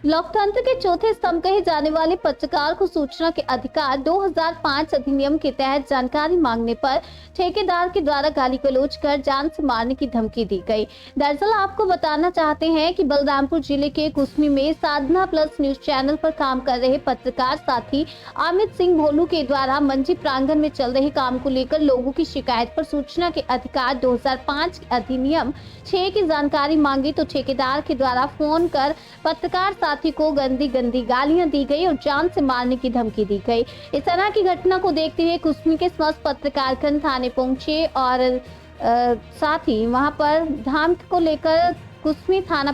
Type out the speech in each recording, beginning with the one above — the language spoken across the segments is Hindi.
लोकतंत्र के चौथे स्तंभ कहे जाने वाले पत्रकार को सूचना के अधिकार 2005 अधिनियम के तहत जानकारी मांगने पर ठेकेदार के द्वारा गाली गलौज कर जान से मारने की धमकी दी गई। दरअसल आपको बताना चाहते हैं कि बलरामपुर जिले के कुसमी में साधना प्लस न्यूज चैनल पर काम कर रहे पत्रकार साथी अमित सिंह भोलू के द्वारा मंजी प्रांगण में चल रहे काम को लेकर लोगों की शिकायत पर सूचना के अधिकार 2005 अधिनियम 6 की जानकारी मांगी तो ठेकेदार के द्वारा फोन कर पत्रकार साथी को गंदी गालियां दी गई और जान से मारने की धमकी दी गई। इस तरह की घटना को देखते हुए कुसमी के समस्त पत्रकार थाने पहुंचे और साथ ही वहां पर धमकी को लेकर कुसमी थाना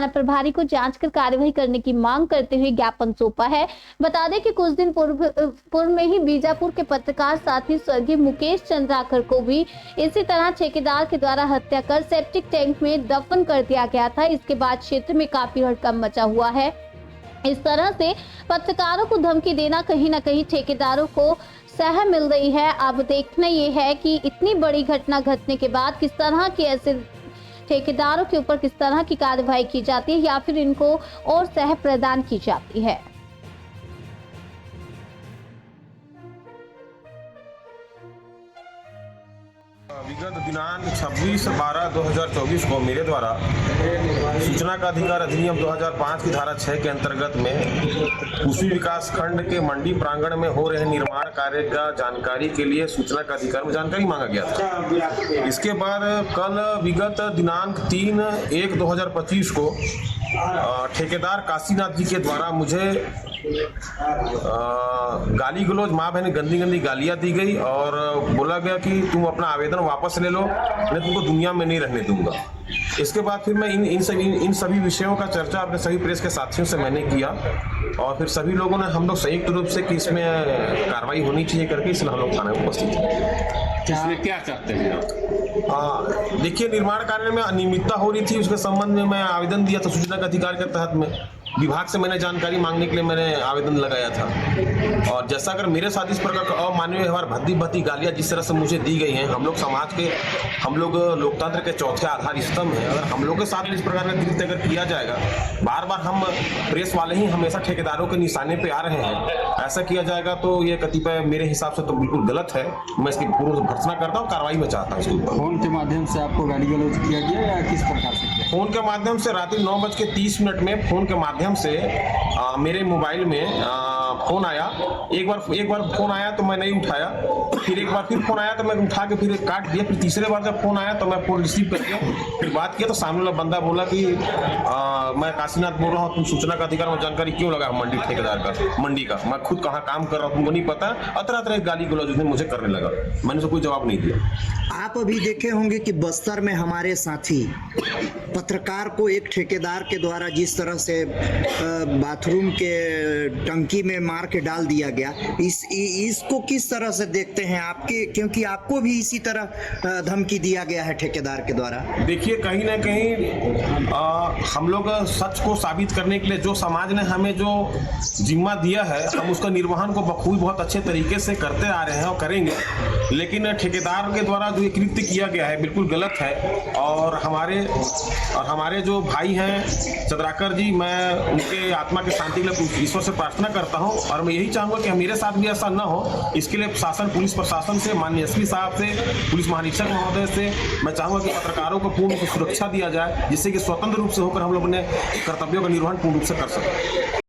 प्रभारी को जांच कर कार्रवाई करने की मांग करते हुए ज्ञापन सौंपा है। बता दें कि कुछ दिन पूर्व में ही बीजापुर के पत्रकार साथी स्वर्गीय मुकेश चंद्राकर को भी इसी तरह ठेकेदार के द्वारा हत्या कर सेप्टिक टैंक में दफन कर दिया गया था। इसके बाद क्षेत्र में काफी हड़कंप मचा हुआ है। इस तरह से पत्रकारों को धमकी देना कहीं न कहीं ठेकेदारों को सह मिल रही है। अब देखना ये है कि इतनी बड़ी घटना घटने के बाद किस तरह की ऐसे ठेकेदारों के ऊपर किस तरह की कार्रवाई की जाती है या फिर इनको और सह प्रदान की जाती है। विगत दिनांक 26/12/2024 को मेरे द्वारा सूचना का अधिकार अधिनियम 2005 की धारा 6 के अंतर्गत में कुसमी विकास खंड के मंडी प्रांगण में हो रहे निर्माण कार्य का जानकारी के लिए सूचना का अधिकार में जानकारी मांगा गया था। इसके बाद कल विगत दिनांक 3/1/2025 को ठेकेदार काशीनाथ जी के द्वारा मुझे गाली गलौज माँ बहन गंदी गालियां दी गई और बोला गया कि तुम अपना आवेदन वापस ले लो, मैं तुमको दुनिया में नहीं रहने दूंगा। इसके बाद फिर मैं इन सभी विषयों का चर्चा अपने सभी प्रेस के साथियों से मैंने किया और फिर सभी लोगों ने हम लोग संयुक्त रूप से कि इसमें कार्रवाई होनी चाहिए करके इसलिए हम लोग थाने में उपस्थित हैं। इसमें क्या चाहते हैं आप? देखिए, निर्माण कार्य में अनियमितता हो रही थी, उसके संबंध में मैं आवेदन दिया था सूचना का अधिकार के तहत में विभाग से मैंने जानकारी मांगने के लिए मैंने आवेदन लगाया था। और जैसा अगर मेरे साथ इस प्रकार का अमानवीय व्यवहार भद्दी गालियां जिस तरह से मुझे दी गई हैं, हम लोग समाज के हम लोग लोकतंत्र के चौथे आधार स्तंभ हैं, अगर हम लोग के साथ इस प्रकार का कृत्य अगर किया जाएगा, बार बार हम प्रेस वाले ही हमेशा ठेकेदारों के निशाने पे आ रहे हैं, ऐसा किया जाएगा तो ये कतिपय मेरे हिसाब से तो बिल्कुल गलत है। मैं इसकी पूर्ण भर्त्सना करता हूँ, कार्रवाई में चाहता हूँ इसके ऊपर। फोन के माध्यम से आपको गाली गलौज किया गया या किस प्रकार से किया? फोन के माध्यम से रात्रि 9:30 में फोन के माध्यम से मेरे मोबाइल में फोन आया। एक बार फोन आया तो मैं नहीं उठाया, फिर एक बार फिर फोन आया तो मैं उठा के फिर काट दिया, फिर तीसरे बार जब फोन आया तो मैं फोन रिसीव करके फिर बात किया तो सामने वाला बंदा बोला कि मैं काशीनाथ बोल रहा हूँ, तुम सूचना का अधिकार में जानकारी क्यों लगा मंडी ठेकेदार का मंडी का, मैं खुद कहाँ काम कर रहा हूँ तुमको नहीं पता। तरह गाली गलौज उसने मुझे करने लगा, मैंने उसको कोई जवाब नहीं दिया। आप अभी देखे होंगे कि बस्तर में हमारे साथी पत्रकार को एक ठेकेदार के द्वारा जिस तरह से बाथरूम के टंकी में मार के डाल दिया गया, इसको किस तरह से देखते हैं आपके, क्योंकि आपको भी इसी तरह धमकी दिया गया है ठेकेदार के द्वारा। देखिए, कहीं ना कहीं हम लोग सच को साबित करने के लिए जो समाज ने हमें जो जिम्मा दिया है हम उसका निर्वहन को बखूबी बहुत अच्छे तरीके से करते आ रहे हैं और करेंगे, लेकिन ठेकेदार के द्वारा जो ये कृत्य किया गया है बिल्कुल गलत है। और हमारे जो भाई हैं चंद्राकर जी, मैं उनके आत्मा की शांति के लिए ईश्वर से प्रार्थना करता हूं और मैं यही चाहूंगा कि मेरे साथ भी ऐसा न हो। इसके लिए शासन पुलिस प्रशासन से, माननीय एसपी साहब से, पुलिस महानिरीक्षक महोदय से मैं चाहूंगा कि पत्रकारों को पूर्ण सुरक्षा दिया जाए, जिससे कि स्वतंत्र रूप से होकर हम लोग अपने कर्तव्यों का निर्वहन पूर्ण रूप से कर सकें।